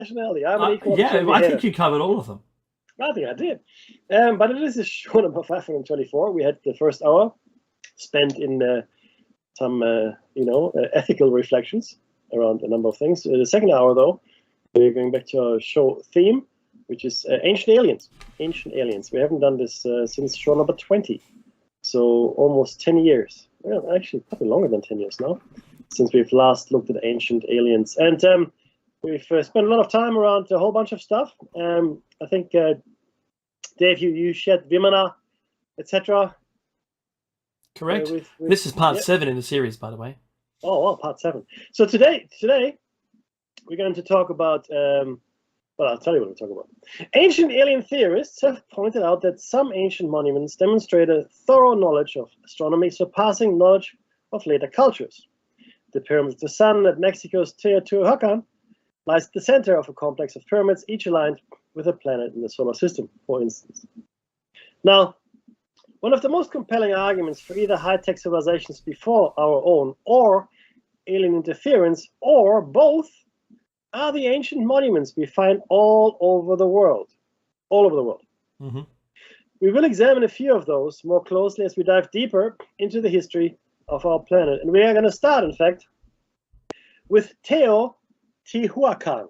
nationality. I'm an equal Yeah, opportunity I hater. think you covered all of them. I think I did. But it is show number 524. We had the first hour spent in some, ethical reflections around a number of things. The second hour, though, we're going back to our show theme, which is ancient aliens. Ancient aliens. We haven't done this since show number 20. So almost 10 years. Well, actually, probably longer than 10 years now, since we've last looked at ancient aliens. And we've spent a lot of time around a whole bunch of stuff. I think, Dave, you shared Vimana, etc. Correct. This is part 7 in the series, by the way. Oh, well, part 7. So today we're going to talk about, I'll tell you what we're talking about. Ancient alien theorists have pointed out that some ancient monuments demonstrate a thorough knowledge of astronomy, surpassing knowledge of later cultures. The Pyramids of the Sun at Mexico's Teotihuacan lies at the center of a complex of pyramids, each aligned with a planet in the solar system, for instance. Now, one of the most compelling arguments for either high-tech civilizations before our own or alien interference, or both, are the ancient monuments we find all over the world. All over the world. Mm-hmm. We will examine a few of those more closely as we dive deeper into the history of our planet. And we are going to start, in fact, with Teotihuacan,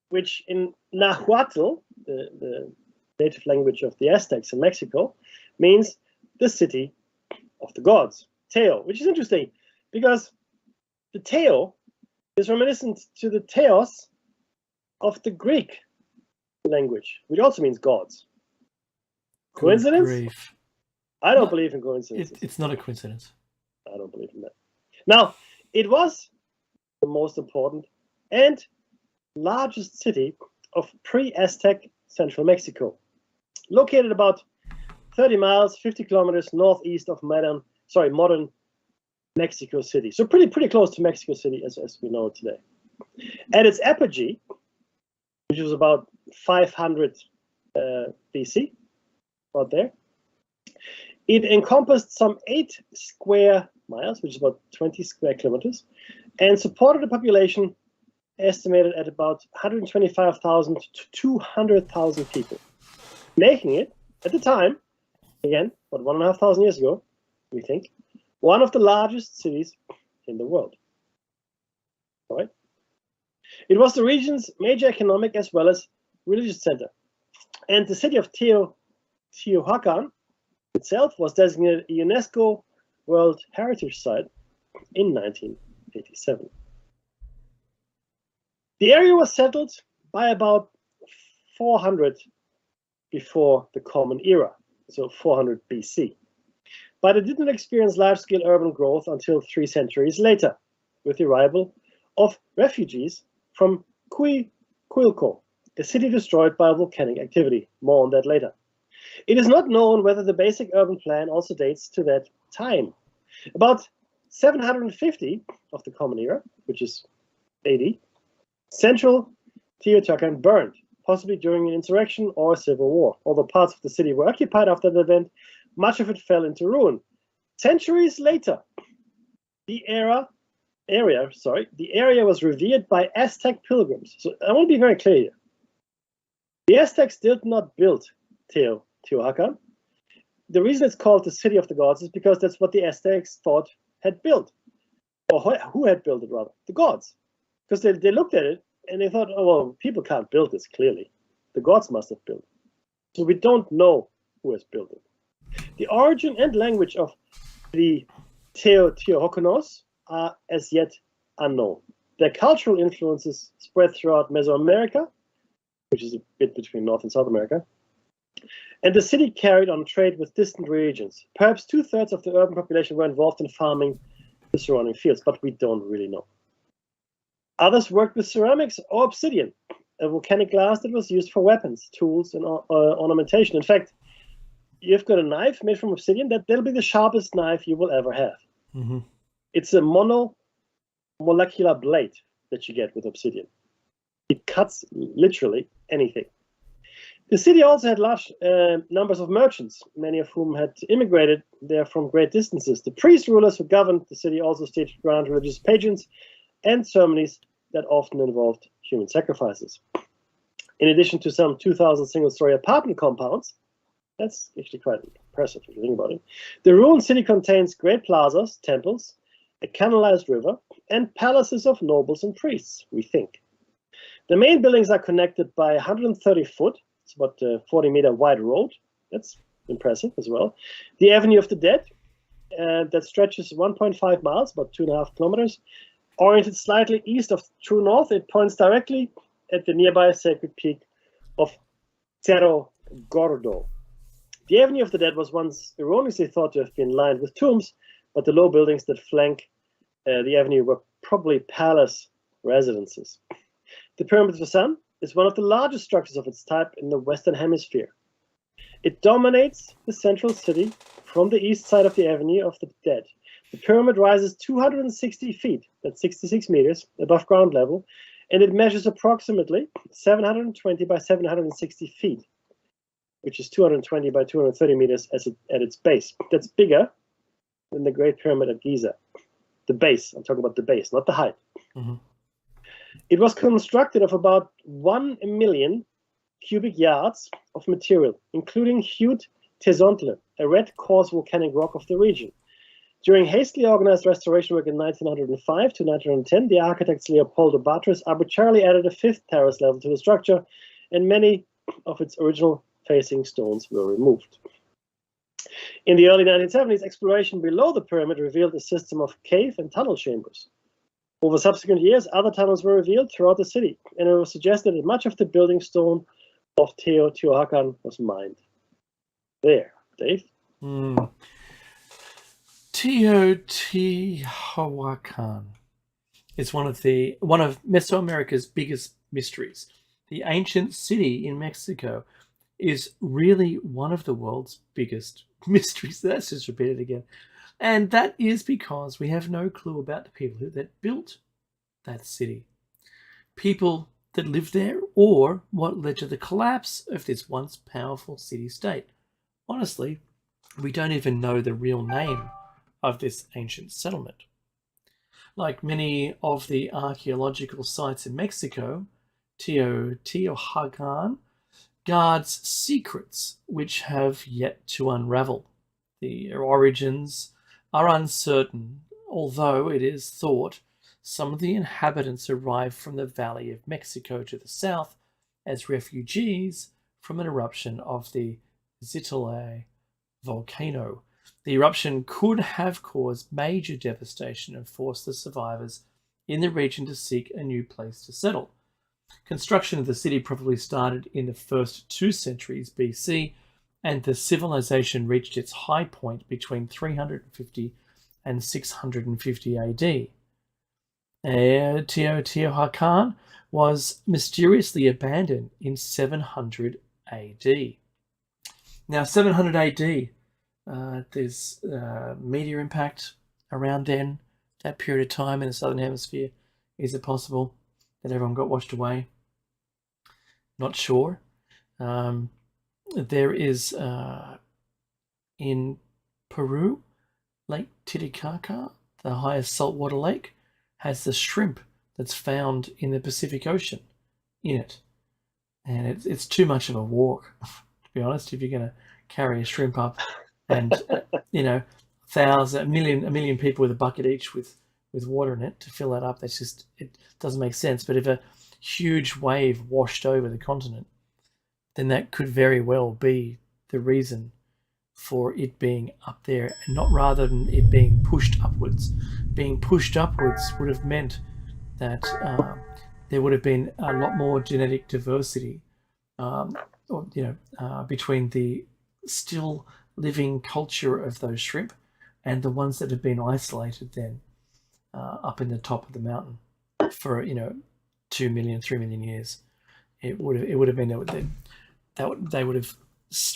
which in Nahuatl, the native language of the Aztecs in Mexico, means the city of the gods. Teo, which is interesting because the Teo is reminiscent to the Theos of the Greek language, which also means gods. Coincidence? I don't believe in coincidences. It's not a coincidence. I don't believe in that. Now, it was the most important and largest city of pre-Aztec central Mexico, located about 30 miles, 50 kilometers northeast of modern Mexico City. So pretty close to Mexico City as we know it today. At its apogee, which was about 500 BC, about there, it encompassed some 8 square miles, which is about 20 square kilometers, and supported a population estimated at about 125,000 to 200,000 people, making it, at the time, again, about 1,500 years ago, we think, one of the largest cities in the world. All right? It was the region's major economic as well as religious center. And the city of Teotihuacan itself was designated a UNESCO World Heritage Site in 1987. The area was settled by about 400 before the Common Era, so 400 BC. But it didn't experience large-scale urban growth until 3 centuries later, with the arrival of refugees from Coyuilco, a city destroyed by volcanic activity. More on that later. It is not known whether the basic urban plan also dates to that time. About 750 of the Common Era, which is 80, central Teotihuacan burned, possibly during an insurrection or a civil war. Although parts of the city were occupied after the event, much of it fell into ruin. Centuries later, the area was revered by Aztec pilgrims. So I want to be very clear here. The Aztecs did not build Teotihuacan. The reason it's called the City of the Gods is because that's what the Aztecs thought had built, or who had built it rather, the gods. Because they looked at it and they thought, oh, well, people can't build this clearly. The gods must have built it. So we don't know who has built it. The origin and language of the Teotihuacanos are as yet unknown. Their cultural influences spread throughout Mesoamerica, which is a bit between North and South America, and the city carried on trade with distant regions. Perhaps 2/3 of the urban population were involved in farming the surrounding fields, but we don't really know. Others worked with ceramics or obsidian, a volcanic glass that was used for weapons, tools, and ornamentation. In fact, you've got a knife made from obsidian, that'll be the sharpest knife you will ever have. Mm-hmm. It's a monomolecular blade that you get with obsidian. It cuts literally anything. The city also had large numbers of merchants, many of whom had immigrated there from great distances. The priest rulers who governed the city also staged grand religious pageants and ceremonies that often involved human sacrifices. in addition to some 2,000 single-story apartment compounds. That's actually quite impressive if you think about it. The ruined city contains great plazas, temples, a canalized river, and palaces of nobles and priests, we think. The main buildings are connected by 130 foot, it's about a 40-meter wide road. That's impressive as well. The Avenue of the Dead, that stretches 1.5 miles, about 2.5 kilometers. Oriented slightly east of true north, it points directly at the nearby sacred peak of Cerro Gordo. The Avenue of the Dead was once erroneously thought to have been lined with tombs, but the low buildings that flank the avenue were probably palace residences. The Pyramid of the Sun is one of the largest structures of its type in the Western Hemisphere. It dominates the central city from the east side of the Avenue of the Dead. The pyramid rises 260 feet, that's 66 meters, above ground level, and it measures approximately 720 by 760 feet, which is 220 by 230 meters at its base. That's bigger than the Great Pyramid at Giza. The base, I'm talking about the base, not the height. Mm-hmm. It was constructed of about 1 million cubic yards of material, including hewed tezontle, a red coarse volcanic rock of the region. During hastily organized restoration work in 1905 to 1910, the architects Leopoldo Bartras arbitrarily added a fifth terrace level to the structure, and many of its original facing stones were removed. In the early 1970s, exploration below the pyramid revealed a system of cave and tunnel chambers. Over subsequent years, other tunnels were revealed throughout the city, and it was suggested that much of the building stone of Teotihuacan was mined. There, Dave. Teotihuacan is one of Mesoamerica's biggest mysteries. The ancient city in Mexico is really one of the world's biggest mysteries. That's just repeated again. And that is because we have no clue about the people that built that city. People that lived there, or what led to the collapse of this once powerful city-state. Honestly, we don't even know the real name of this ancient settlement. Like many of the archaeological sites in Mexico, Teotihuacan guards secrets which have yet to unravel. The origins are uncertain, although it is thought some of the inhabitants arrived from the Valley of Mexico to the south as refugees from an eruption of the Zitile volcano. The eruption could have caused major devastation and forced the survivors in the region to seek a new place to settle. Construction of the city probably started in the first 2 centuries BC, and the civilization reached its high point between 350 and 650 AD. Teotihuacan was mysteriously abandoned in 700 AD. Now, 700 AD, there's meteor impact around then, that period of time in the Southern Hemisphere. Is it possible that everyone got washed away? Not sure. There is, in Peru, Lake Titicaca, the highest saltwater lake, has the shrimp that's found in the Pacific Ocean in it. And it's too much of a walk, to be honest, if you're going to carry a shrimp up and, a million people with a bucket each with water in it to fill that up. It doesn't make sense. But if a huge wave washed over the continent, then that could very well be the reason for it being up there, and not rather than it being pushed upwards. Being pushed upwards would have meant that there would have been a lot more genetic diversity, between the still living culture of those shrimp and the ones that have been isolated then up in the top of the mountain for 2 million, 3 million years. It would have been that they would have,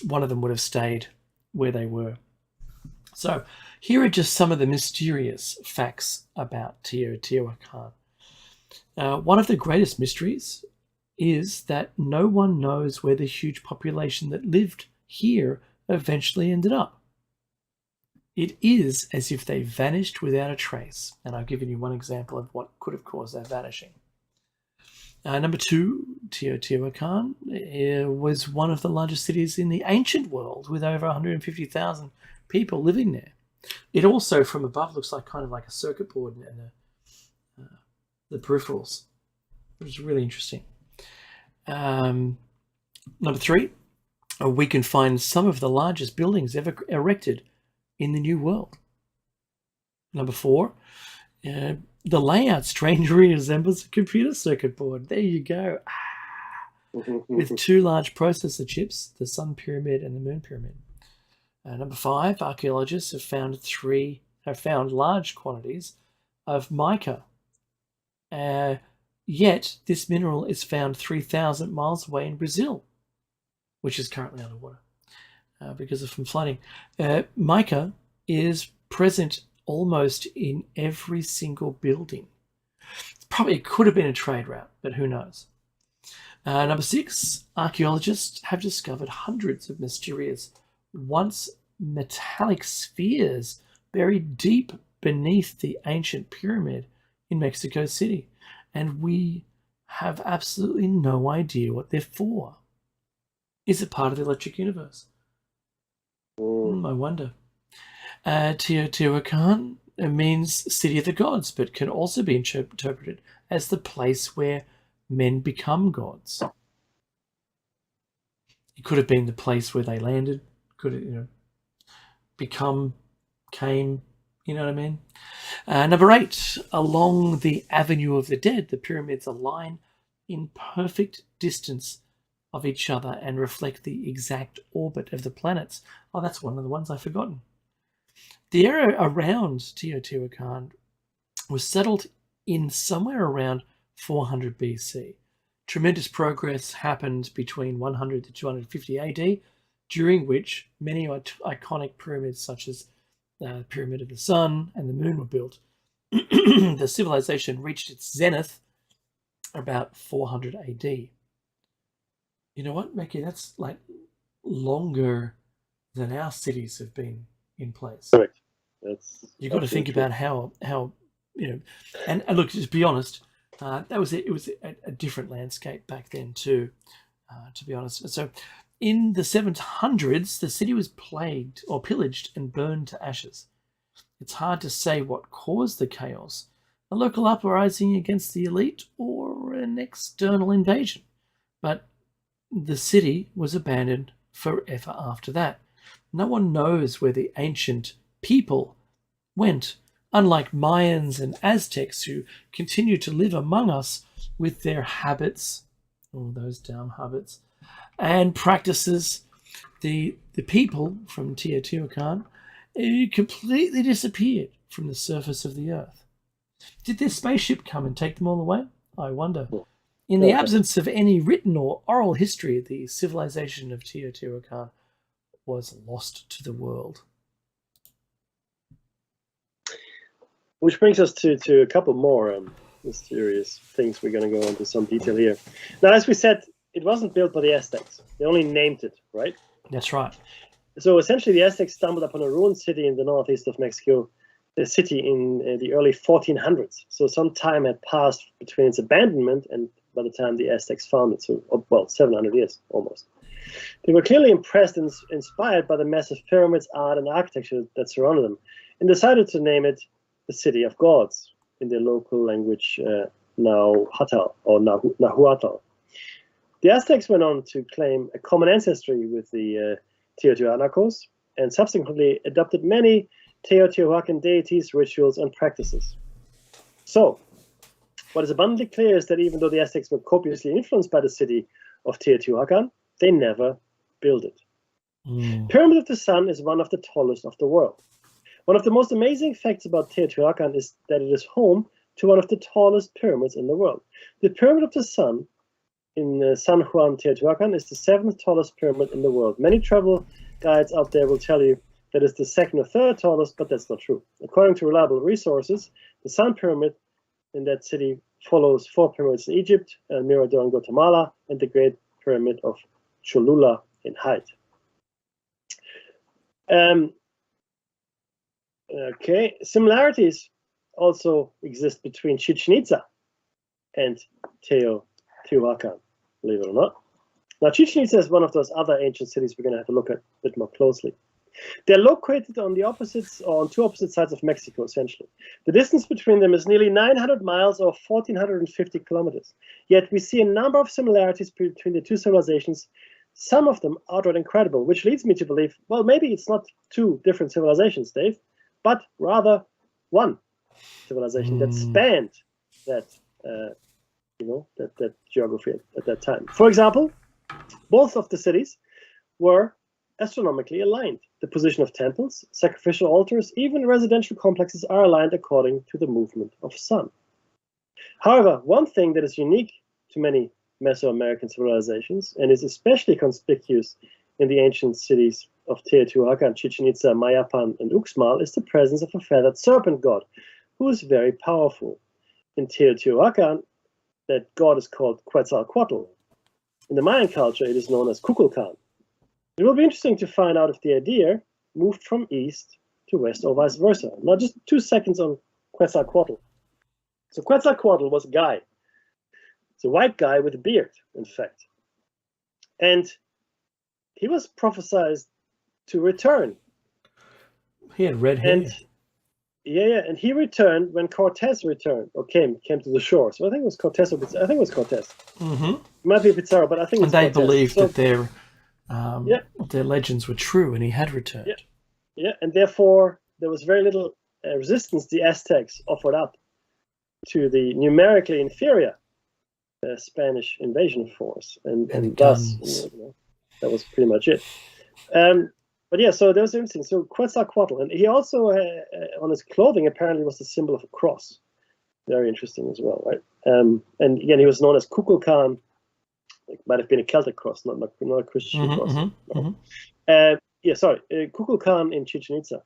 one of them would have stayed where they were. So here are just some of the mysterious facts about Teotihuacan. One of the greatest mysteries is that no one knows where the huge population that lived here eventually ended up. It is as if they vanished without a trace, and I've given you one example of what could have caused their vanishing. Number 2, Teotihuacan was one of the largest cities in the ancient world, with over 150,000 people living there. It also, from above, looks like kind of like a circuit board and the peripherals, which is really interesting. Number 3, we can find some of the largest buildings ever erected in the New World. Number 4, the layout strangely resembles a computer circuit board. There you go. With 2 large processor chips, the Sun Pyramid and the Moon Pyramid. Number 5, archaeologists have found large quantities of mica. Yet this mineral is found 3,000 miles away in Brazil, which is currently underwater because of flooding. Mica is present almost in every single building. It could have been a trade route, but who knows? Number 6, archaeologists have discovered hundreds of mysterious once metallic spheres buried deep beneath the ancient pyramid in Mexico City, and we have absolutely no idea what they're for. Is it part of the electric universe? I wonder. Teotihuacan means city of the gods, but can also be interpreted as the place where men become gods. It could have been the place where they landed. Could it, came, you know what I mean? Number 8, along the Avenue of the Dead, the pyramids align in perfect distance of each other and reflect the exact orbit of the planets. Oh, that's one of the ones I've forgotten. The area around Teotihuacan was settled in somewhere around 400 BC. Tremendous progress happened between 100 to 250 AD, during which many iconic pyramids such as the Pyramid of the Sun and the Moon were built. The civilization reached its zenith about 400 AD. You know what, Mickey? That's like longer than our cities have been in place. Correct. You've got to think about how and look, just be honest, it was a different landscape back then too, to be honest. So in the 700s, the city was plagued or pillaged and burned to ashes. It's hard to say what caused the chaos, a local uprising against the elite or an external invasion, but the city was abandoned forever after that. No one knows where the ancient people went, unlike Mayans and Aztecs, who continue to live among us with their habits, all those damn habits, and practices. The people from Teotihuacan completely disappeared from the surface of the earth. Did their spaceship come and take them all away? I wonder. In the absence of any written or oral history, the civilization of Teotihuacan was lost to the world. Which brings us to a couple more mysterious things. We're going to go into some detail here. Now, as we said, it wasn't built by the Aztecs. They only named it, right? That's right. So essentially, the Aztecs stumbled upon a ruined city in the northeast of Mexico, the city in the early 1400s. So some time had passed between its abandonment and by the time the Aztecs found it. So, well, 700 years almost. They were clearly impressed and inspired by the massive pyramids, art, and architecture that surrounded them, and decided to name it the City of Gods in their local language, Nahuatl or Nahuatl. The Aztecs went on to claim a common ancestry with the Teotihuacans and subsequently adopted many Teotihuacan deities, rituals, and practices. So, what is abundantly clear is that even though the Aztecs were copiously influenced by the city of Teotihuacan, they never built it. Pyramid of the Sun is one of the tallest of the world. One of the most amazing facts about Teotihuacan is that it is home to one of the tallest pyramids in the world. The Pyramid of the Sun in San Juan, Teotihuacan is the 7th tallest pyramid in the world. Many travel guides out there will tell you that it's the 2nd or 3rd tallest, but that's not true. According to reliable resources, the Sun Pyramid in that city follows 4 pyramids in Egypt, El Mirador in Guatemala, and the Great Pyramid of Cholula in height. Okay, similarities also exist between Chichen Itza and Teotihuacan, believe it or not. Now, Chichen Itza is one of those other ancient cities we're going to have a look at a bit more closely. They're located on the opposites, or on two opposite sides of Mexico, essentially. The distance between them is nearly 900 miles or 1,450 kilometers. Yet we see a number of similarities between the two civilizations, some of them outright incredible, which leads me to believe, well, maybe it's not two different civilizations, Dave, but rather one civilization that spanned that, that geography at that time. For example, both of the cities were astronomically aligned. The position of temples, sacrificial altars, even residential complexes are aligned according to the movement of sun. However, one thing that is unique to many Mesoamerican civilizations, and is especially conspicuous in the ancient cities of Teotihuacan, Chichen Itza, Mayapan, and Uxmal, is the presence of a feathered serpent god, who is very powerful. In Teotihuacan, that god is called Quetzalcoatl. In the Mayan culture, it is known as Kukulkan. It will be interesting to find out if the idea moved from east to west or vice versa. Now, just 2 seconds on Quetzalcoatl. So Quetzalcoatl was a guy. It's a white guy with a beard, in fact. And he was prophesied to return. He had red hair. And and he returned when Cortez returned, or came to the shore. So I think it was Cortez, I think it was Cortez. Mm-hmm. It might be Pizarro, but I think and they Cortez. believed that their legends were true, and he had returned. And therefore there was very little resistance the Aztecs offered up to the numerically inferior Spanish invasion force, and thus that was pretty much it. But yeah, so that was interesting. So Quetzalcoatl, and he also on his clothing apparently was the symbol of a cross. Very interesting as well, right? And again, he was known as Kukulkan. It might have been a Celtic cross, not a Christian cross. Kukulkan in Chichen Itza.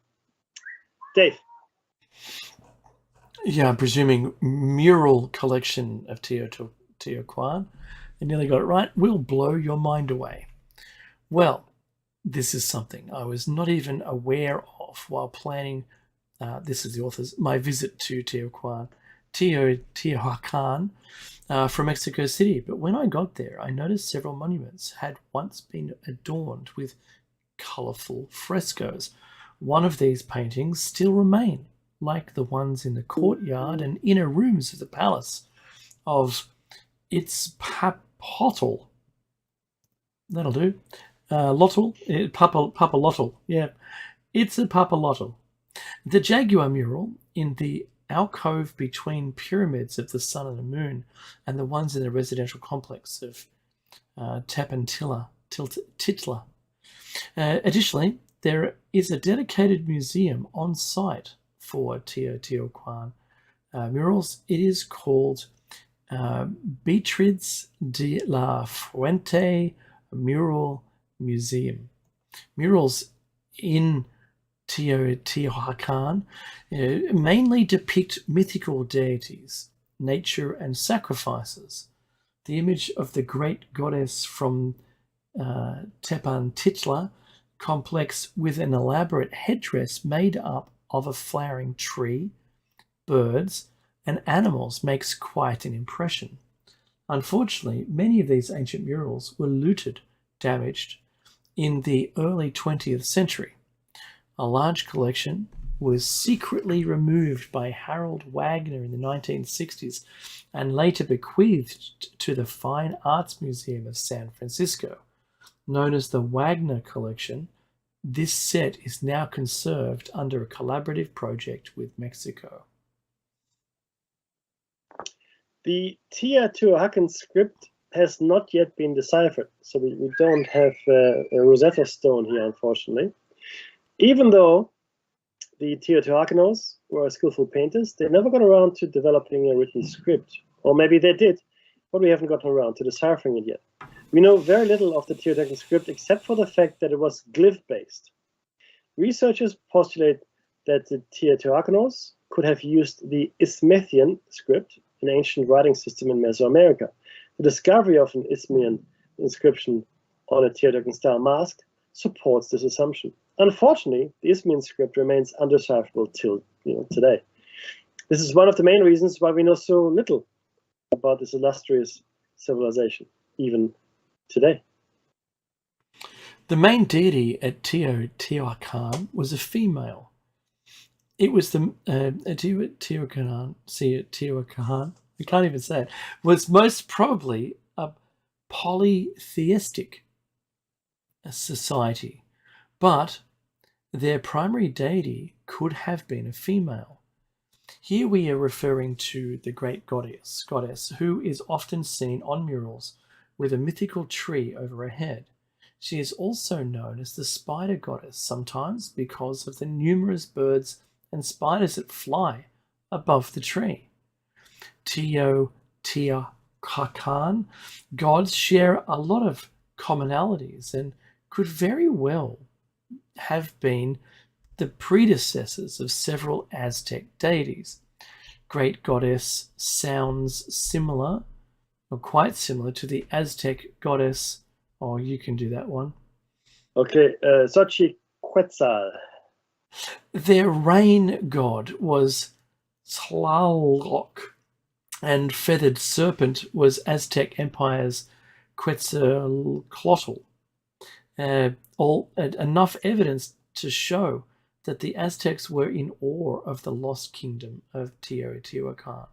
Dave. Yeah, I'm presuming mural collection of Teotihuacan. I nearly got it right. Will blow your mind away. Well, this is something I was not even aware of while planning, this is the author's, my visit to Teotihuacan from Mexico City. But when I got there, I noticed several monuments had once been adorned with colourful frescoes. One of these paintings still remain, like the ones in the courtyard and inner rooms of the palace of Itzpapotl. That'll do. Papalotl. Yeah. Itzpapalotl. The jaguar mural in the alcove between pyramids of the sun and the moon, and the ones in the residential complex of Tepantilla. Additionally, there is a dedicated museum on site for Teotihuacan murals. It is called Beatriz de la Fuente Mural Museum. Murals in Teotihuacan mainly depict mythical deities, nature, and sacrifices. The image of the great goddess from Tepantitla complex with an elaborate headdress made up of a flowering tree, birds, and animals makes quite an impression. Unfortunately, many of these ancient murals were looted, damaged, in the early 20th century. A large collection was secretly removed by Harold Wagner in the 1960s and later bequeathed to the Fine Arts Museum of San Francisco. Known as the Wagner Collection, this set is now conserved under a collaborative project with Mexico. The Teotihuacan script has not yet been deciphered, so we don't have a Rosetta Stone here, unfortunately. Even though the Teotihuacanos were skillful painters, they never got around to developing a written script. Or maybe they did, but we haven't gotten around to deciphering it yet. We know very little of the Teotihuacan script except for the fact that it was glyph-based. Researchers postulate that the Teotihuacanos could have used the Isthmian script, an ancient writing system in Mesoamerica. The discovery of an Isthmian inscription on a Teotihuacan-style mask supports this assumption. Unfortunately, the Isthmian script remains undecipherable till today. This is one of the main reasons why we know so little about this illustrious civilization, even today. The main deity at Teotihuacan was a female. It was the Teotihuacan, I can't even say it, was most probably a polytheistic society, but their primary deity could have been a female. Here we are referring to the great goddess, who is often seen on murals with a mythical tree over her head. She is also known as the spider goddess, sometimes because of the numerous birds and spiders that fly above the tree. Teotihuacan gods share a lot of commonalities and could very well have been the predecessors of several Aztec deities. Great goddess sounds similar, or quite similar, to the Aztec goddess. Oh, you can do that one. Okay, Xochiquetzal. Their rain god was Tlaloc, and feathered serpent was Aztec Empire's Quetzalcoatl. Enough evidence to show that the Aztecs were in awe of the lost kingdom of Teotihuacan.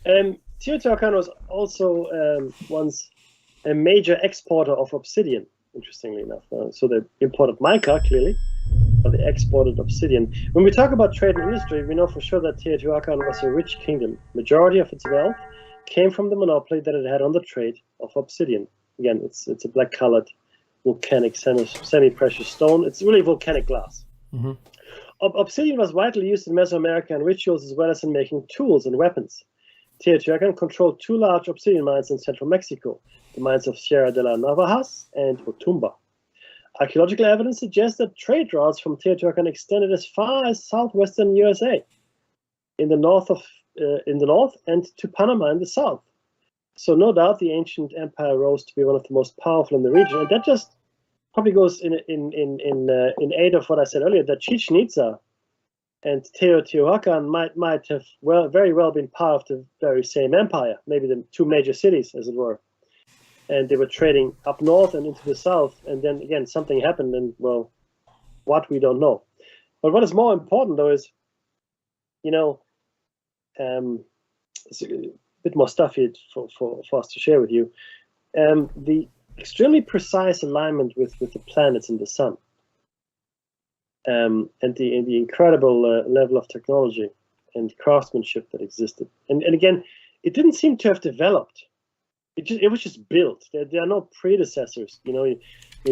Teotihuacan was also once a major exporter of obsidian, interestingly enough. So they imported mica, clearly, but they exported obsidian. When we talk about trade and industry, we know for sure that Teotihuacan was a rich kingdom. Majority of its wealth came from the monopoly that it had on the trade of obsidian. Again, it's a black-colored volcanic semi-precious stone. It's really volcanic glass. Mm-hmm. Obsidian was widely used in Mesoamerican rituals as well as in making tools and weapons. Teotihuacan controlled two large obsidian mines in central Mexico, the mines of Sierra de la Navajas and Otumba. Archaeological evidence suggests that trade routes from Teotihuacan extended as far as southwestern USA, in the north and to Panama in the south. So no doubt the ancient empire rose to be one of the most powerful in the region, and that just probably goes in aid of what I said earlier, that Chichen Itza and Teotihuacan might have very well been part of the very same empire, maybe the two major cities, as it were. And they were trading up north and into the south, and then again something happened, and well, what we don't know. But what is more important, though, is it's a bit more stuff here for us to share with you. The extremely precise alignment with the planets and the sun, and the incredible level of technology and craftsmanship that existed. And again, it didn't seem to have developed. It was just built. There are no predecessors. You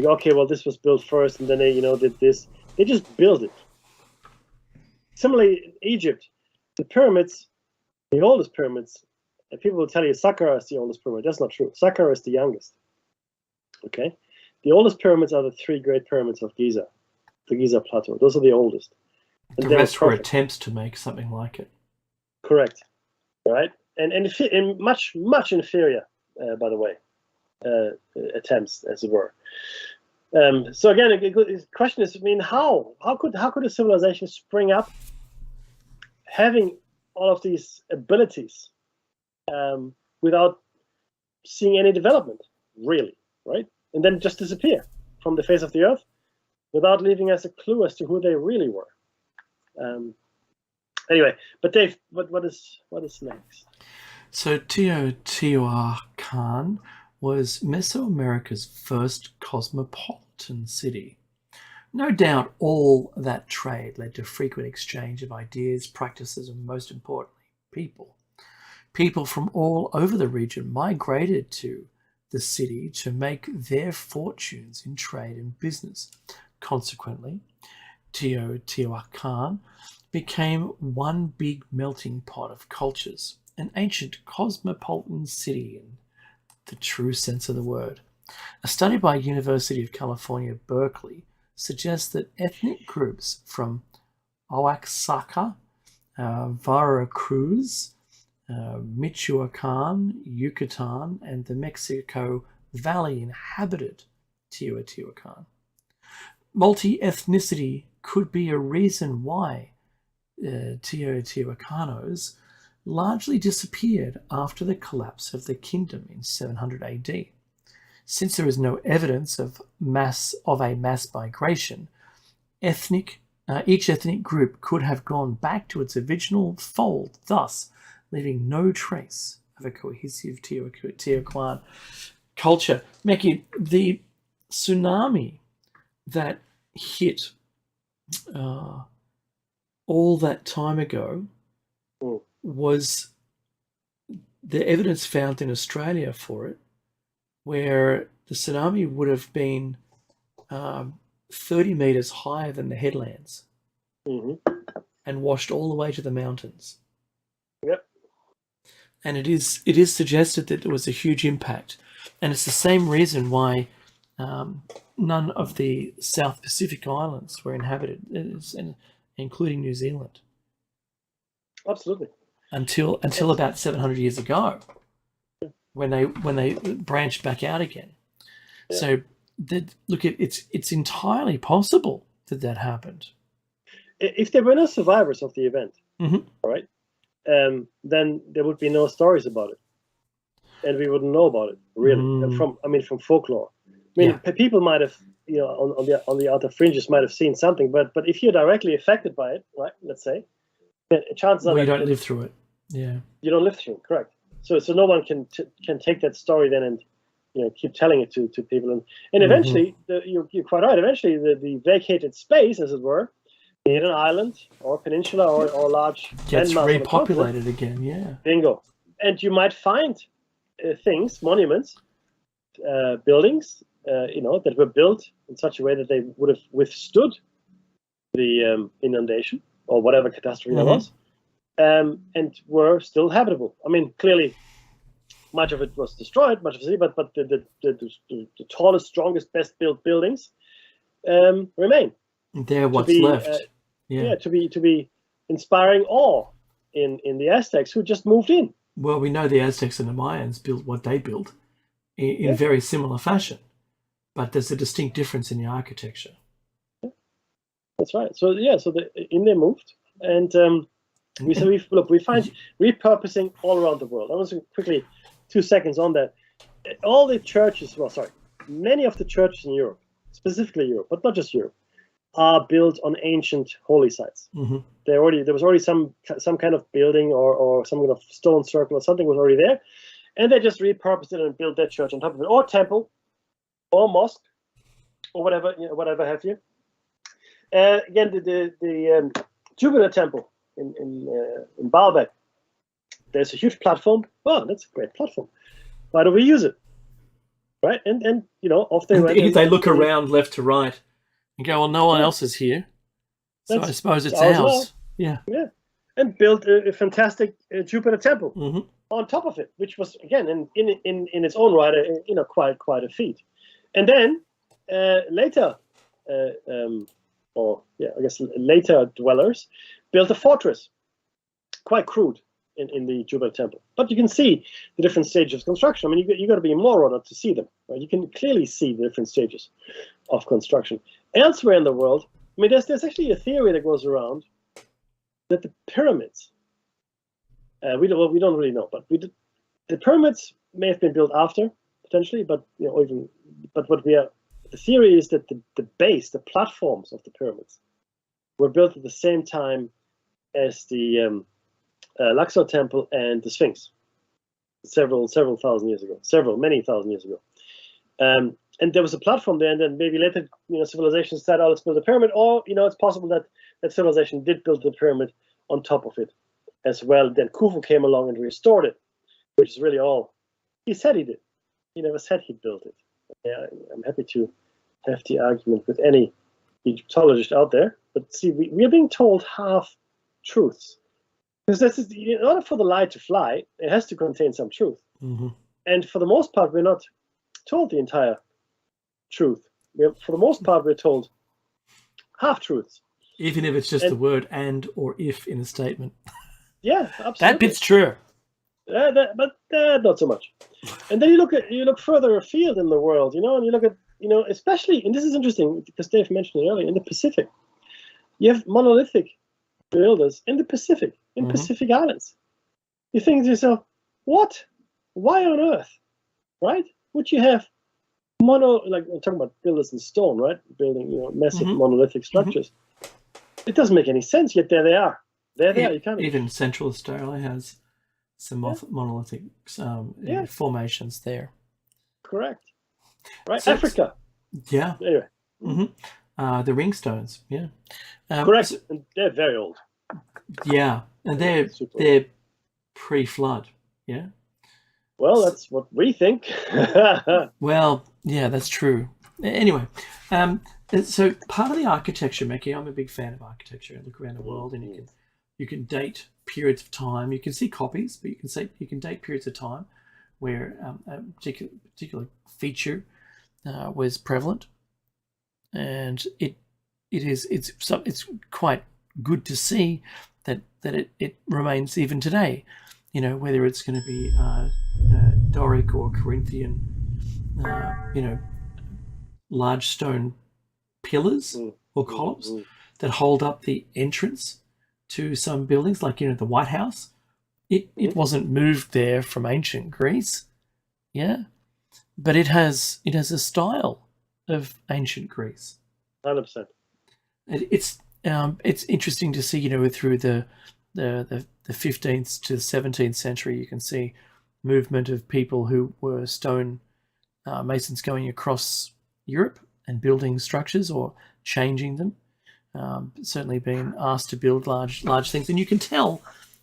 go, okay, well, this was built first, and then they did this. They just built it. Similarly, in Egypt, the pyramids, the oldest pyramids, and people will tell you Saqqara is the oldest pyramid. That's not true. Saqqara is the youngest. Okay, the oldest pyramids are the three great pyramids of Giza, the Giza Plateau. Those are the oldest. And the rest were attempts to make something like it. Correct. Right, and much inferior. By the way, attempts, as it were. So again, the question is, how could a civilization spring up, having all of these abilities, without seeing any development, really, right? And then just disappear from the face of the earth, without leaving us a clue as to who they really were. Anyway, but Dave, what is next? So Teotihuacan was Mesoamerica's first cosmopolitan city. No doubt all that trade led to frequent exchange of ideas, practices, and most importantly, people. People from all over the region migrated to the city to make their fortunes in trade and business. Consequently, Teotihuacan became one big melting pot of cultures, an ancient cosmopolitan city in the true sense of the word. A study by University of California, Berkeley suggests that ethnic groups from Oaxaca, Veracruz, Michoacan, Yucatan, and the Mexico Valley inhabited Teotihuacan. Multi-ethnicity could be a reason why Teotihuacanos largely disappeared after the collapse of the kingdom in 700 AD. Since there is no evidence of a mass migration, each ethnic group could have gone back to its original fold, thus leaving no trace of a cohesive Teotihuacan culture. Meki, the tsunami that hit all that time ago was the evidence found in Australia for it, where the tsunami would have been 30 meters higher than the headlands and washed all the way to the mountains. Yep. And it is suggested that there was a huge impact, and it's the same reason why none of the South Pacific islands were inhabited, including New Zealand. Absolutely. Until about 700 years ago, when they branched back out again. Yeah. So it's entirely possible that happened. If there were no survivors of the event, right, then there would be no stories about it, and we wouldn't know about it really. From folklore. People might have, on the outer fringes might have seen something, but if you're directly affected by it, right? Let's say, chances are you don't live through it. Yeah, you don't live through it. Correct. So no one can take that story then and keep telling it to people, and eventually you're quite right. Eventually the vacated space, as it were, be it an island or peninsula or large gets repopulated again. Yeah. Bingo. And you might find things, monuments, buildings, that were built in such a way that they would have withstood the inundation or whatever catastrophe there was, and were still habitable. Clearly, much of it was destroyed, much of the city, but the tallest, strongest, best built buildings remain. They're what's left. To be inspiring awe in the Aztecs who just moved in. Well, we know the Aztecs and the Mayans built what they built in very similar fashion, but there's a distinct difference in the architecture. Yeah. That's right. So in they moved, and we find repurposing all around the world. I want to quickly 2 seconds on that. All the churches, many of the churches in Europe, specifically Europe, but not just Europe, are built on ancient holy sites. There was already some kind of building or some kind of stone circle or something was already there, and they just repurposed it and built that church on top of it, or temple, or mosque, or whatever have you. Again, the Jupiter temple in Baalbek. There's a huge platform. Oh, that's a great platform. Why don't we use it? Right, and off they went. They look around left to right and go, well, no one else is here, so I suppose it's ours. Yeah. And built a fantastic Jupiter temple on top of it, which was again in its own right, quite a feat. And then later dwellers built a fortress, quite crude, in the Jupiter temple. But you can see the different stages of construction. You got to be a moron to see them. Right? You can clearly see the different stages of construction. Elsewhere in the world, there's actually a theory that goes around that the pyramids, we don't really know, but the pyramids may have been built after, potentially, but the theory is that the base, the platforms of the pyramids, were built at the same time as the Luxor temple and the Sphinx, several thousand years ago, many thousand years ago. And there was a platform there, and then maybe later, civilizations said, "Oh, let's build a pyramid," or it's possible that civilization did build the pyramid on top of it as well. Then Khufu came along and restored it, which is really all he said he did. He never said he built it. Yeah, I'm happy to have the argument with any Egyptologist out there, but see, we are being told half truths. Because in order for the lie to fly, it has to contain some truth. And for the most part, we're not told the entire truth. For the most part, we're told half-truths. Even if it's just the word "and" or "if" in a statement. Yeah, absolutely. That bit's true. But not so much. And then you look further afield in the world, and you look at, especially, and this is interesting because Dave mentioned it earlier, in the Pacific, you have monolithic builders in the Pacific, Pacific Islands. you think to yourself, what? Why on earth, right? Would you have like we're talking about builders in stone, right? Building, massive monolithic structures. It doesn't make any sense. Yet there they are. They're there. You can't even Central Australia has some monolithic formations there. Correct. Right. So Africa. Yeah. Anyway. The ringstones. Yeah. Correct. And they're very old. Yeah, and they're pre-flood. Yeah. Well, that's what we think. Well, yeah, that's true. Anyway, so part of the architecture, Mickey, I'm a big fan of architecture. I look around the world, and you can date periods of time. You can see copies, but you can date periods of time where a particular feature was prevalent, and it's quite good to see that it remains even today. Whether it's going to be Doric or Corinthian, large stone pillars or columns that hold up the entrance to some buildings, like the White House. It wasn't moved there from ancient Greece, but it has a style of ancient Greece. 100%. It's interesting to see, through the 15th to the 17th century, you can see movement of people who were stone masons going across Europe and building structures or changing them. Certainly being asked to build large things, and you can tell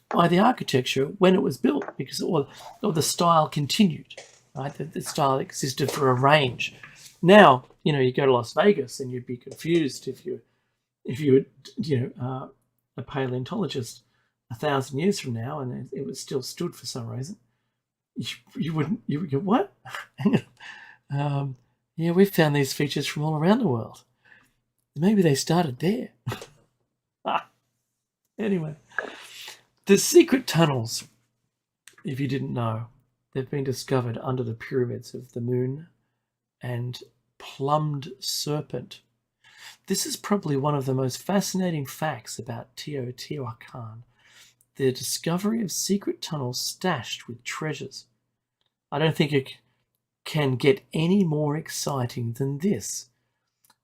by the architecture when it was built, because or the style continued. Right, the style existed for a range. Now, you go to Las Vegas and you'd be confused if you were, a paleontologist 1,000 years from now, and it was still stood for some reason. You would go, what? Yeah, we've found these features from all around the world. Maybe they started there. Anyway, the secret tunnels, if you didn't know, they've been discovered under the pyramids of the Moon and Plumbed Serpent. This is probably one of the most fascinating facts about Teotihuacan, the discovery of secret tunnels stashed with treasures. I don't think it can get any more exciting than this.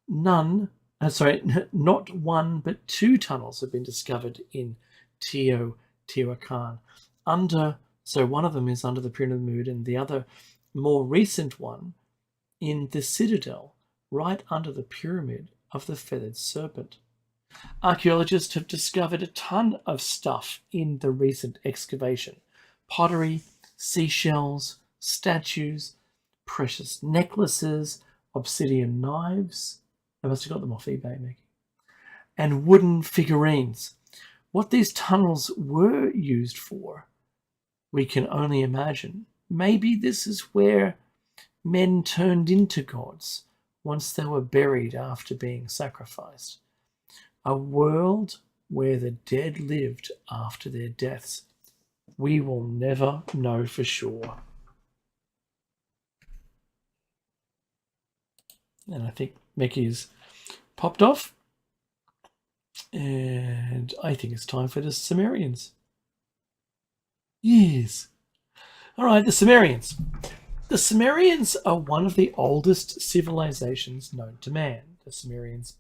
Not one, but 2 tunnels have been discovered in Teotihuacan. So one of them is under the Pyramid of the Moon, and the other, more recent one, in the Citadel, right under the Pyramid of the Feathered Serpent. Archaeologists have discovered a ton of stuff in the recent excavation. Pottery, seashells, statues, precious necklaces, obsidian knives. I must have got them off eBay, Mickey. And wooden figurines. What these tunnels were used for, we can only imagine. Maybe this is where men turned into gods once they were buried after being sacrificed. A world where the dead lived after their deaths. We will never know for sure. And I think Mickey's popped off. And I think it's time for the Sumerians. Yes. All right, the Sumerians. The Sumerians are one of the oldest civilizations known to man. The Sumerians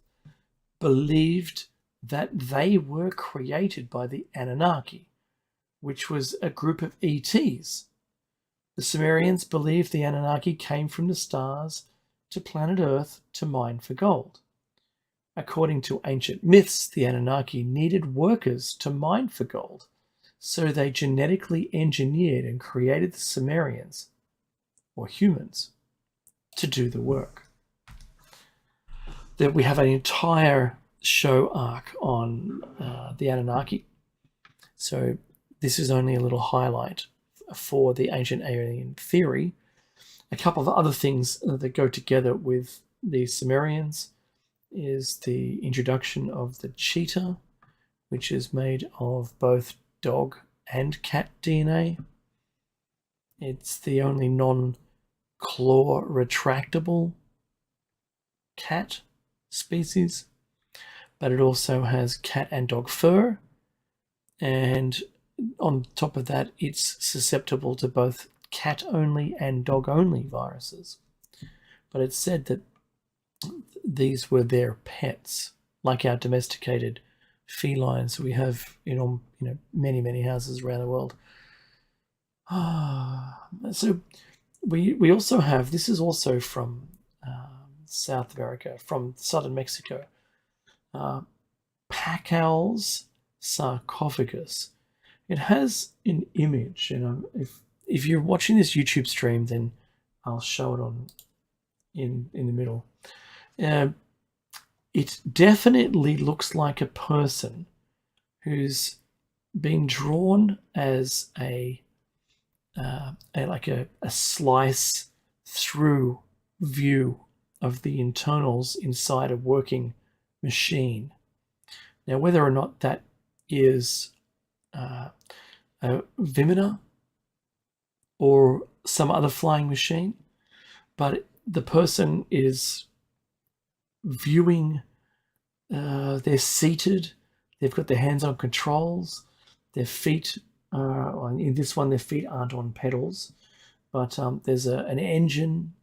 believed that they were created by the Anunnaki, which was a group of ETs. The Sumerians believed the Anunnaki came from the stars to planet Earth to mine for gold. According to ancient myths, the Anunnaki needed workers to mine for gold, so they genetically engineered and created the Sumerians, or humans, to do the work. That we have an entire show arc on the Anunnaki. So this is only a little highlight for the ancient alien theory. A couple of other things that go together with the Sumerians is the introduction of the cheetah, which is made of both dog and cat DNA. It's the only non-claw retractable cat species, but it also has cat and dog fur, and on top of that, it's susceptible to both cat-only and dog-only viruses. But it's said that these were their pets, like our domesticated felines we have in many houses around the world. So we also have, this is also from South America, from southern Mexico, Pacal's sarcophagus. It has an image, and if you're watching this YouTube stream, then I'll show it on in the middle. It definitely looks like a person who's been drawn as a slice through view of the internals inside a working machine. Now, whether or not that is a Vimana or some other flying machine, but the person is viewing, they're seated, they've got their hands on controls, their feet, in this one their feet aren't on pedals, but there's an engine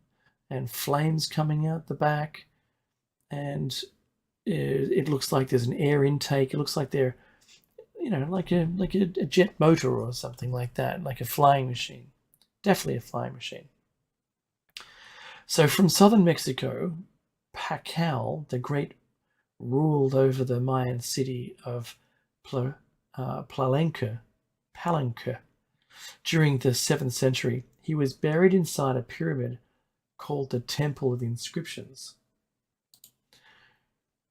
and flames coming out the back, and it looks like there's an air intake. It looks like they're, like a jet motor or something like that, like a flying machine. Definitely a flying machine. So from southern Mexico, Pacal the Great ruled over the Mayan city of Palenque. During the 7th century, he was buried inside a pyramid called the Temple of the Inscriptions.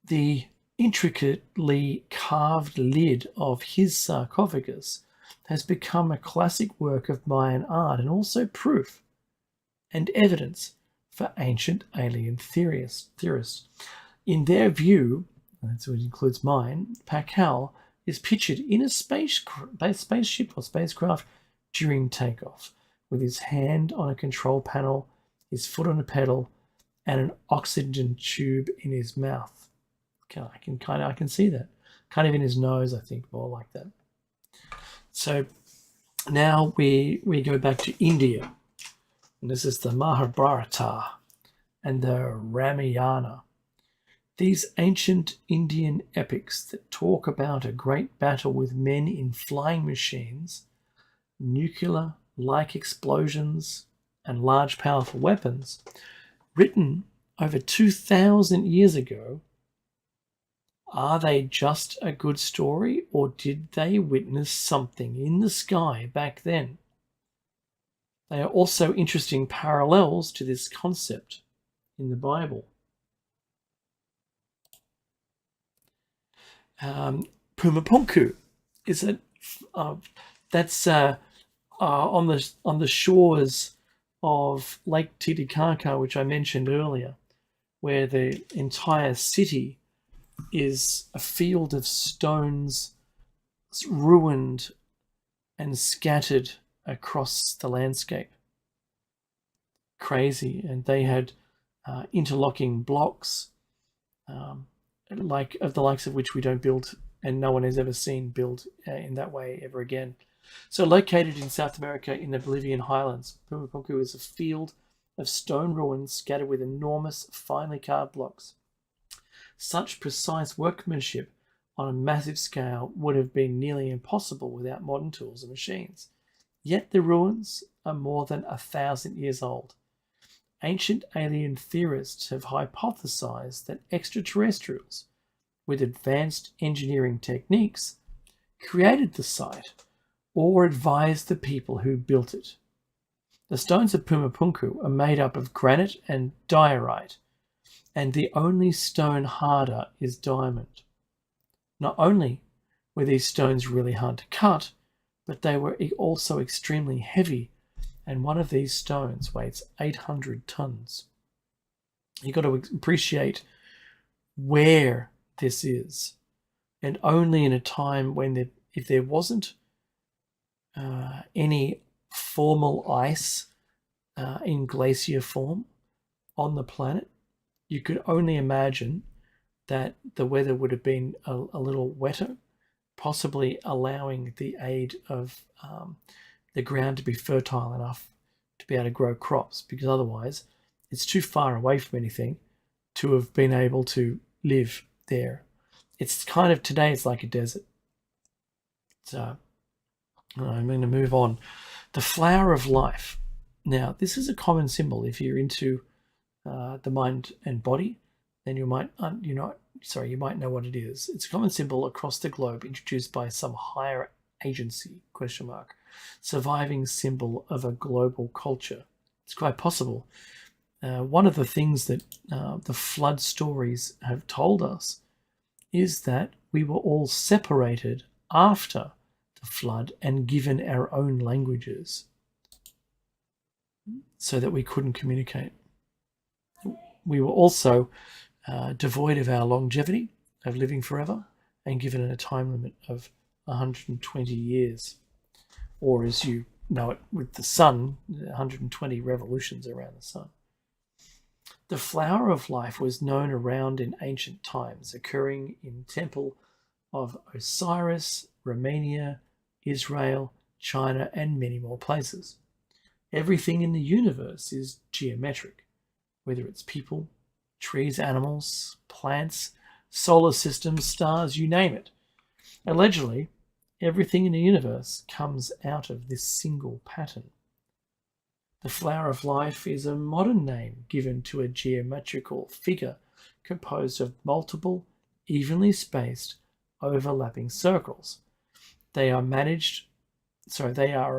The intricately carved lid of his sarcophagus has become a classic work of Mayan art and also proof and evidence for ancient alien theorists. In their view, that's what includes mine, Pacal is pictured in a spaceship or spacecraft during takeoff, with his hand on a control panel, his foot on a pedal, and an oxygen tube in his mouth. I can see that. Kind of in his nose, I think, more like that. So now we go back to India. And this is the Mahabharata and the Ramayana. These ancient Indian epics that talk about a great battle with men in flying machines, nuclear-like explosions, and large powerful weapons, written over 2,000 years ago, are they just a good story, or did they witness something in the sky back then? They are also interesting parallels to this concept in the Bible. Pumapunku is that's on the shores of Lake Titicaca, which I mentioned earlier, where the entire city is a field of stones ruined and scattered across the landscape. Crazy. And they had interlocking blocks, like of the likes of which we don't build, and no one has ever seen build in that way ever again. So located in South America in the Bolivian highlands, Pumapunku is a field of stone ruins scattered with enormous, finely carved blocks. Such precise workmanship on a massive scale would have been nearly impossible without modern tools and machines. Yet the ruins are more than 1,000 years old. Ancient alien theorists have hypothesized that extraterrestrials, with advanced engineering techniques, created the site or advised the people who built it. The stones of Pumapunku are made up of granite and diorite, and the only stone harder is diamond. Not only were these stones really hard to cut, but they were also extremely heavy, and one of these stones weighs 800 tons. You've got to appreciate where this is, and only in a time when if there wasn't any formal ice in glacier form on the planet, you could only imagine that the weather would have been a little wetter possibly allowing the aid of the ground to be fertile enough to be able to grow crops, because otherwise it's too far away from anything to have been able to live there. It's kind of, today it's like a desert. So I'm going to move on. The flower of life. Now, this is a common symbol. If you're into the mind and body, then you might know what it is. It's a common symbol across the globe, introduced by some higher agency, ? Surviving symbol of a global culture. It's quite possible. One of the things that the flood stories have told us is that we were all separated after the flood and given our own languages so that we couldn't communicate. We were also devoid of our longevity of living forever and given a time limit of 120 years, or as you know it with the sun, 120 revolutions around the sun. The flower of life was known around in ancient times, occurring in Temple of Osiris, Romania, Israel, China, and many more places. Everything in the universe is geometric, whether it's people, trees, animals, plants, solar systems, stars, you name it. Allegedly, everything in the universe comes out of this single pattern. The flower of life is a modern name given to a geometrical figure composed of multiple, evenly spaced, overlapping circles. They are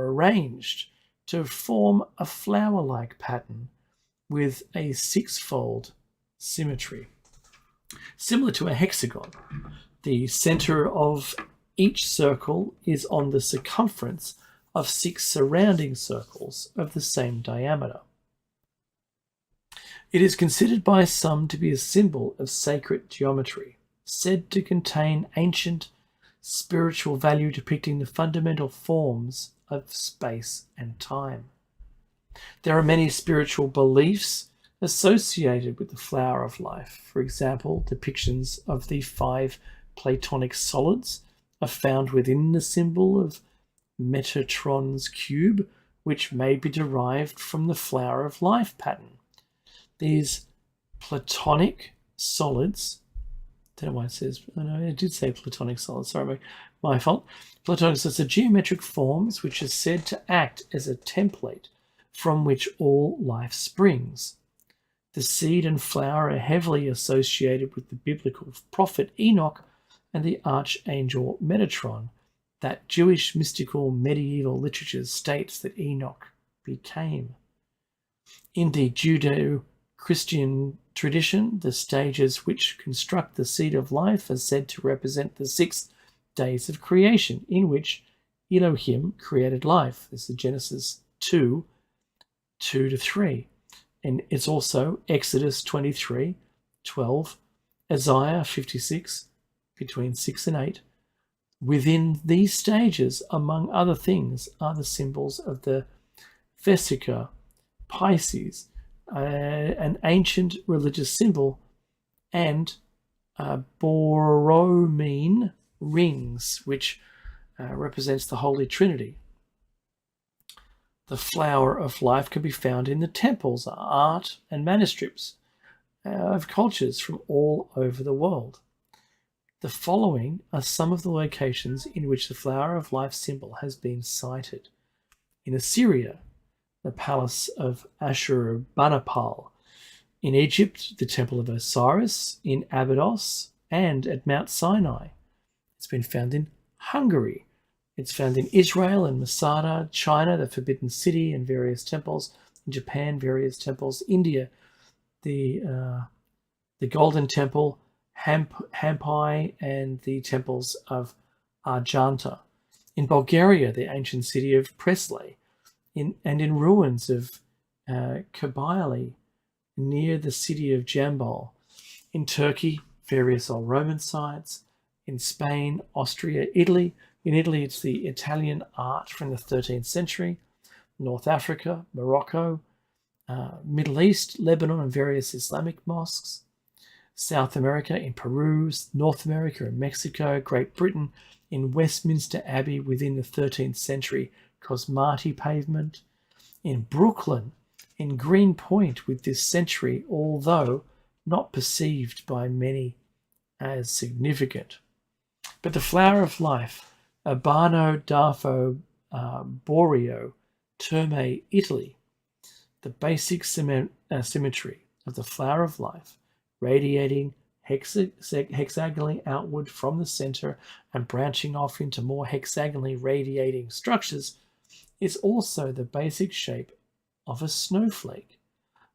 arranged to form a flower-like pattern with a six-fold symmetry. Similar to a hexagon, the center of each circle is on the circumference of 6 surrounding circles of the same diameter. It is considered by some to be a symbol of sacred geometry, said to contain ancient spiritual value depicting the fundamental forms of space and time. There are many spiritual beliefs associated with the flower of life. For example, depictions of the 5 Platonic solids are found within the symbol of Metatron's cube, which may be derived from the flower of life pattern. These Platonic solids, I don't know why it says, it did say Platonic solids, sorry, my fault. Platonic solids are geometric forms which are said to act as a template from which all life springs. The seed and flower are heavily associated with the biblical prophet Enoch and the archangel Metatron. That Jewish mystical medieval literature states that Enoch became. In the Judeo-Christian tradition, the stages which construct the seed of life are said to represent the 6 days of creation in which Elohim created life. This is Genesis 2, 2-3. And it's also Exodus 23, 12, Isaiah 56, between 6 and 8. Within these stages, among other things, are the symbols of the Vesica Pisces, an ancient religious symbol, and Borromene rings, which represents the Holy Trinity. The flower of life can be found in the temples, art, and manuscripts of cultures from all over the world. The following are some of the locations in which the flower of life symbol has been sighted. In Assyria, the palace of Ashurbanipal. In Egypt, the temple of Osiris. In Abydos and at Mount Sinai. It's been found in Hungary. It's found in Israel and Masada, China, the Forbidden City and various temples. In Japan, various temples. India, the Golden Temple, Hampi, and the temples of Arjanta. In Bulgaria, the ancient city of Presley, and in ruins of Kabylie, near the city of Jambol. In Turkey, various old Roman sites. In Spain, Austria, Italy. In Italy, it's the Italian art from the 13th century. North Africa, Morocco, Middle East, Lebanon, and various Islamic mosques. South America in Peru, North America in Mexico, Great Britain in Westminster Abbey within the 13th century Cosmati pavement, in Brooklyn, in Greenpoint with this century, although not perceived by many as significant. But the flower of life, Urbano d'Arfo Boreal, Terme, Italy, the basic symmetry of the flower of life, radiating hexagonally outward from the center and branching off into more hexagonally radiating structures, is also the basic shape of a snowflake.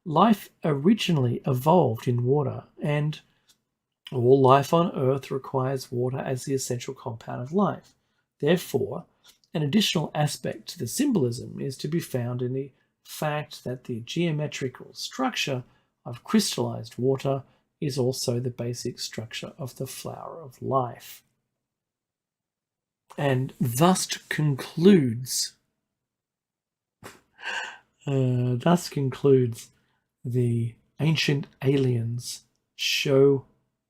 Life originally evolved in water, and all life on Earth requires water as the essential compound of life. Therefore, an additional aspect to the symbolism is to be found in the fact that the geometrical structure of crystallized water is also the basic structure of the flower of life. And thus concludes the Ancient Aliens show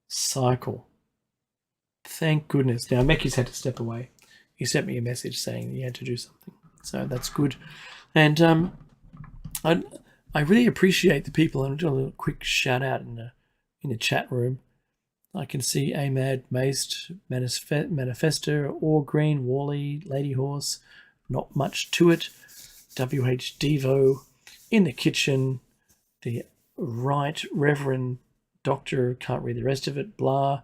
cycle. Thank goodness. Now, Meki's had to step away. He sent me a message saying he had to do something. So that's good. And I really appreciate the people. I'm doing a little quick shout out in the chat room. I can see Ahmad, Maced, Manifester, Or Green, Wally, Lady Horse, Not Much to It, WH Devo, In the Kitchen, the Right Reverend Doctor, can't read the rest of it, blah,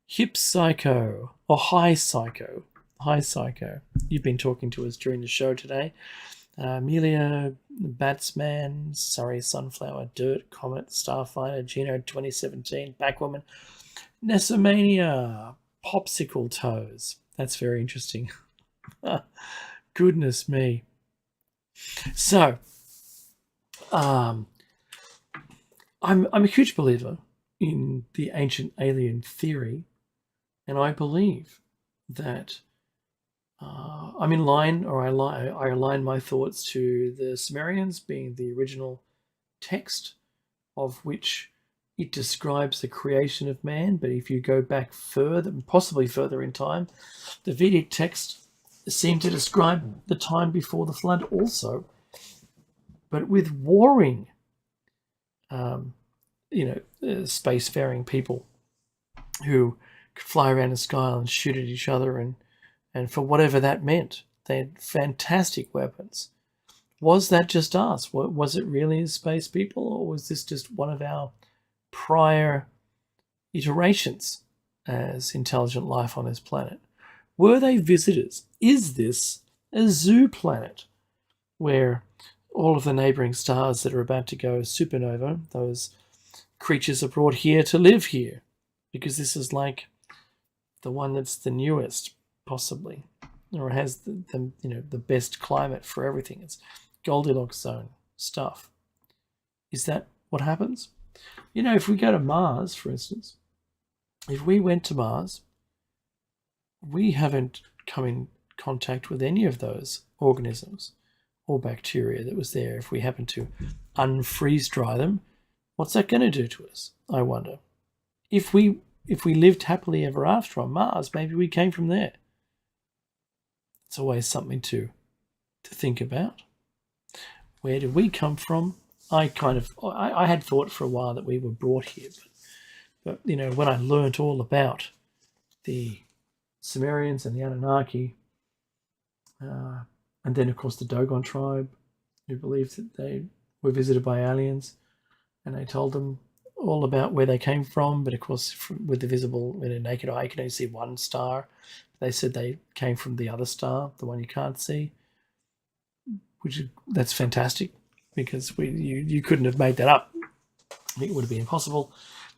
Hip Psycho, or High Psycho. Hi Psycho. You've been talking to us during the show today. Amelia, Batsman, Surrey Sunflower, Dirt, Comet, Starfighter, Gino 2017, Backwoman, Nessamania, Popsicle Toes. That's very interesting. Goodness me. So, I'm a huge believer in the ancient alien theory, and I believe that I'm in line, or I align my thoughts to the Sumerians being the original text of which it describes the creation of man. But if you go back further, possibly further in time, the Vedic text seemed to describe the time before the flood also, but with warring, spacefaring people who could fly around the sky and shoot at each other, and for whatever that meant, they had fantastic weapons. Was that just us? Was it really space people, or was this just one of our prior iterations as intelligent life on this planet? Were they visitors? Is this a zoo planet where all of the neighboring stars that are about to go supernova, those creatures are brought here to live here? Because this is like the one that's the newest, possibly, or has the best climate for everything. It's Goldilocks zone stuff. Is that what happens? If we go to Mars, for instance, if we went to Mars, we haven't come in contact with any of those organisms or bacteria that was there. If we happen to unfreeze dry them, what's that going to do to us, I wonder? If we lived happily ever after on Mars, maybe we came from there. It's always something to think about. Where did we come from? I had thought for a while that we were brought here, but when I learnt all about the Sumerians and the Anunnaki, and then of course the Dogon tribe, who believed that they were visited by aliens, and they told them all about where they came from, but of course with the visible, naked eye you can only see one star. They said they came from the other star, the one you can't see, that's fantastic, because you couldn't have made that up. I think it would have been impossible.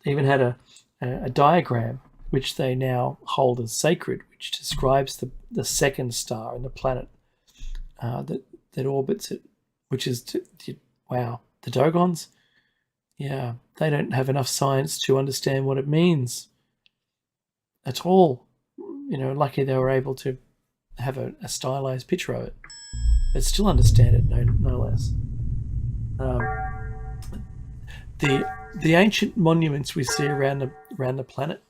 They even had a diagram which they now hold as sacred, which describes the second star in the planet that orbits it, which is wow, the Dogons. Yeah, they don't have enough science to understand what it means at all. Lucky they were able to have a stylized picture of it, but still understand it no less. the ancient monuments we see around the planet,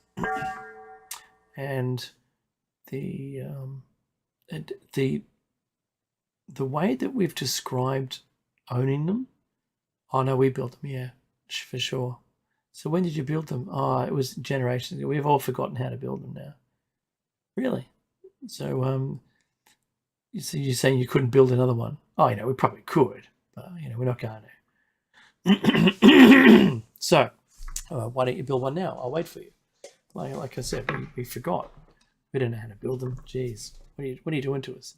and the way that we've described owning them. Oh no, we built them, yeah, for sure. So when did you build them? Oh, it was generations ago. We've all forgotten how to build them now. Really? So you're saying you couldn't build another one? Oh, we probably could, but we're not going to. So why don't you build one now? I'll wait for you. Like I said, we forgot. We don't know how to build them. Jeez, what are you doing to us?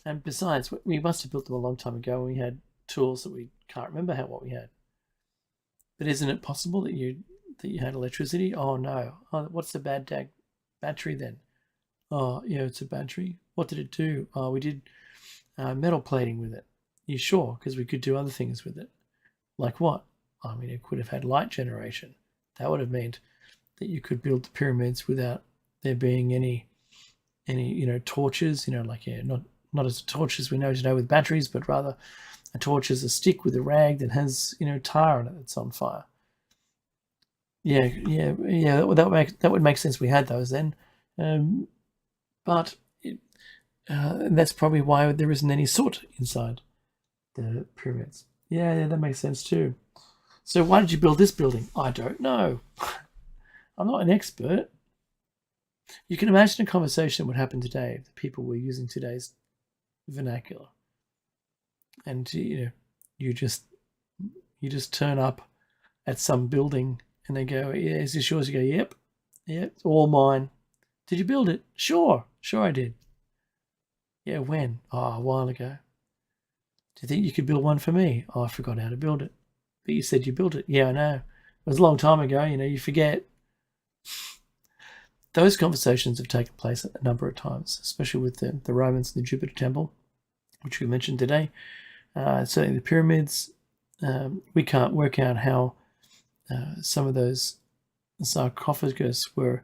And besides, we must have built them a long time ago. We had tools that we can't remember what we had. But isn't it possible that you had electricity? Oh no. Oh, what's the bad battery then? Oh yeah, it's a battery. What did it do? Oh, we did metal plating with it. You sure? Because we could do other things with it. Like what? I mean, it could have had light generation. That would have meant that you could build the pyramids without there being any torches. Not as a torch as we know today with batteries, but rather a torch is a stick with a rag that has tar on it that's on fire. Yeah. That would make sense. We had those then, but that's probably why there isn't any soot inside the pyramids. Yeah, that makes sense too. So why did you build this building? I don't know. I'm not an expert. You can imagine a conversation would happen today if the people were using today's vernacular. And you just turn up at some building and they go, yeah, is this yours? You go, yep, it's all mine. Did you build it? Sure I did. Yeah, when? Oh, a while ago. Do you think you could build one for me? Oh, I forgot how to build it. But you said you built it. Yeah, I know. It was a long time ago. You forget. Those conversations have taken place a number of times, especially with the Romans and the Jupiter Temple, which we mentioned today. Certainly the pyramids. We can't work out how some of those sarcophagus were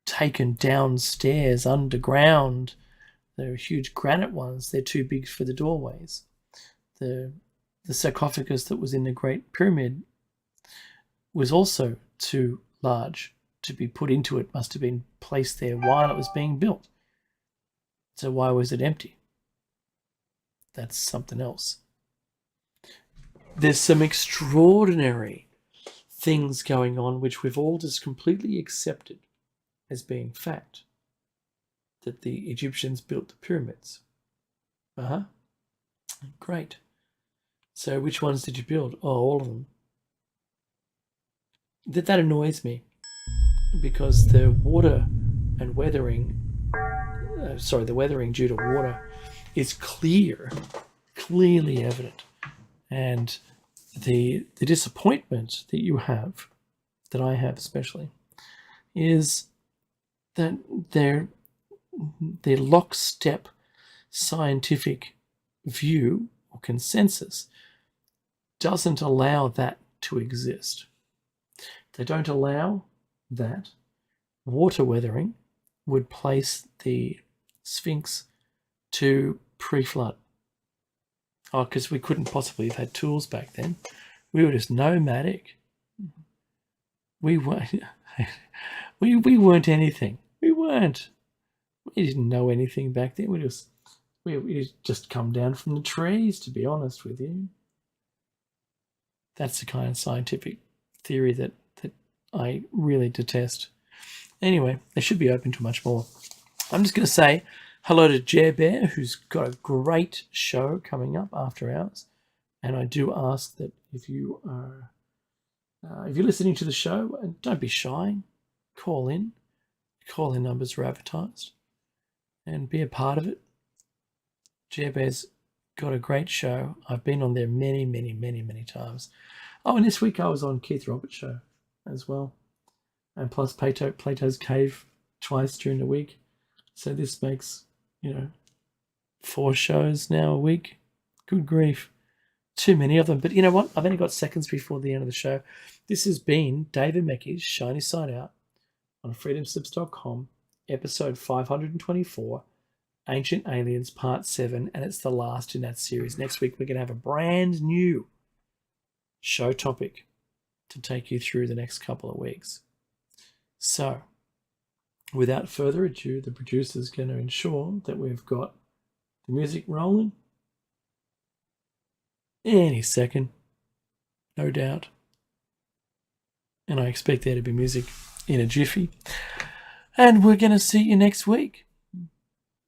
taken downstairs underground. They're huge granite ones. They're too big for the doorways. The sarcophagus that was in the Great Pyramid was also too large to be put into it. Must have been placed there while it was being built. So why was it empty? That's something else. There's some extraordinary things going on which we've all just completely accepted as being fact. That the Egyptians built the pyramids. Great. So which ones did you build? Oh, all of them. That annoys me because the water and weathering, the weathering due to water is clearly evident. And the disappointment that you have, that I have especially, is that the lockstep scientific view or consensus doesn't allow that to exist. They don't allow that water weathering would place the Sphinx to pre-flood. Oh, because we couldn't possibly have had tools back then. We were just nomadic. We weren't. we weren't anything. We weren't. We didn't know anything back then. We just come down from the trees, to be honest with you. That's the kind of scientific theory that I really detest. Anyway, they should be open to much more. I'm just going to say hello to Jer Bear, who's got a great show coming up after hours. And I do ask that if you are, if you're listening to the show, don't be shy. Call in. Call-in numbers are advertised. And be a part of it. Jer Bear's got a great show. I've been on there many times. Oh, and this week I was on Keith Roberts' show as well. And plus Plato's Cave twice during the week. So this makes, 4 shows now a week. Good grief. Too many of them. But you know what? I've only got seconds before the end of the show. This has been David Mackey's Shiny Side Out on freedomslips.com, episode 524, Ancient Aliens Part 7, and it's the last in that series. Next week we're going to have a brand new show topic. to take you through the next couple of weeks. So, without further ado, the producer's going to ensure that we've got the music rolling any second, no doubt. And I expect there to be music in a jiffy. And we're going to see you next week.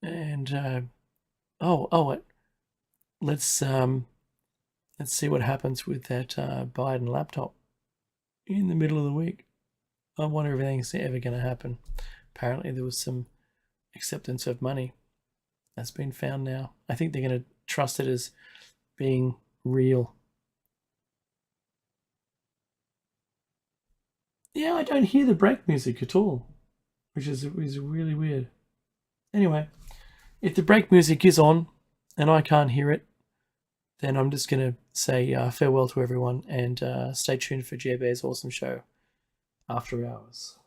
And let's see what happens with that Biden laptop in the middle of the week. I wonder if anything's ever going to happen. Apparently there was some acceptance of money that's been found now. I think they're going to trust it as being real. Yeah, I don't hear the break music at all, which is really weird. Anyway, if the break music is on and I can't hear it, then I'm just going to say farewell to everyone and stay tuned for Jer Bear's awesome show, After Hours.